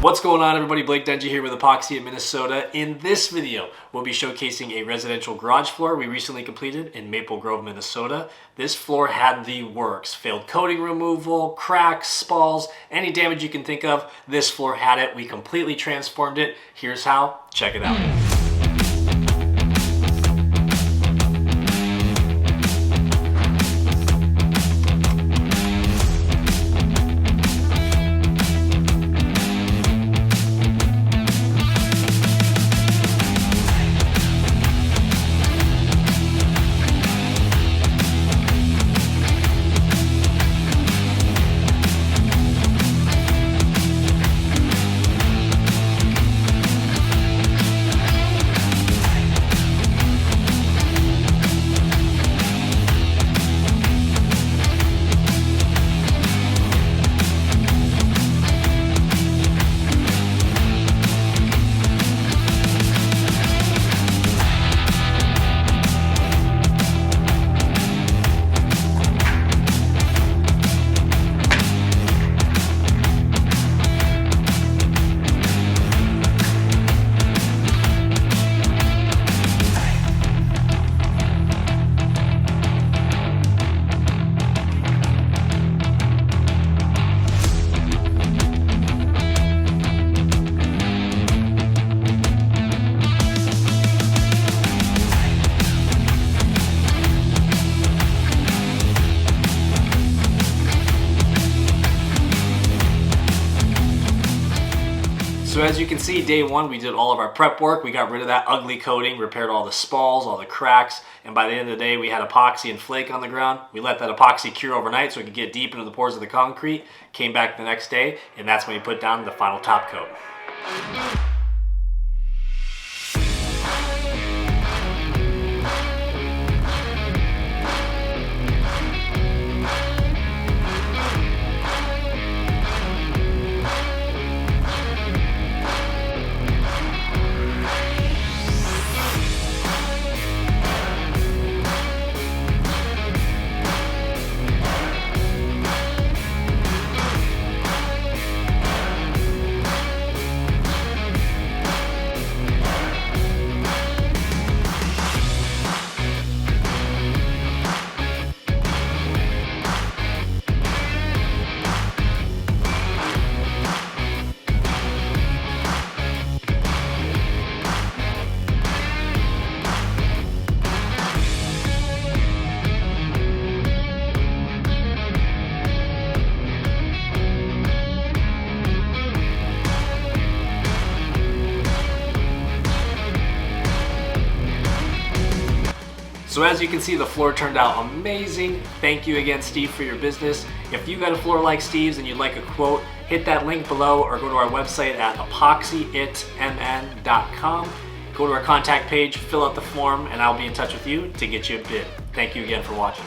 What's going on, everybody? Blake Dungy here with Epoxy It Minnesota. In this video, we'll be showcasing a residential garage floor we recently completed in Maple Grove, Minnesota. This floor had the works. Failed coating removal, cracks, spalls, any damage you can think of, this floor had it. We completely transformed it. Here's how. Check it out. So as you can see, day one, we did all of our prep work. We got rid of that ugly coating, repaired all the spalls, all the cracks, and by the end of the day, we had epoxy and flake on the ground. We let that epoxy cure overnight so it could get deep into the pores of the concrete. Came back the next day, and that's when we put down the final top coat. So as you can see, the floor turned out amazing. Thank you again, Steve, for your business. If you got a floor like Steve's and you'd like a quote, hit that link below or go to our website at epoxyitmn.com. Go to our contact page, fill out the form, and I'll be in touch with you to get you a bid. Thank you again for watching.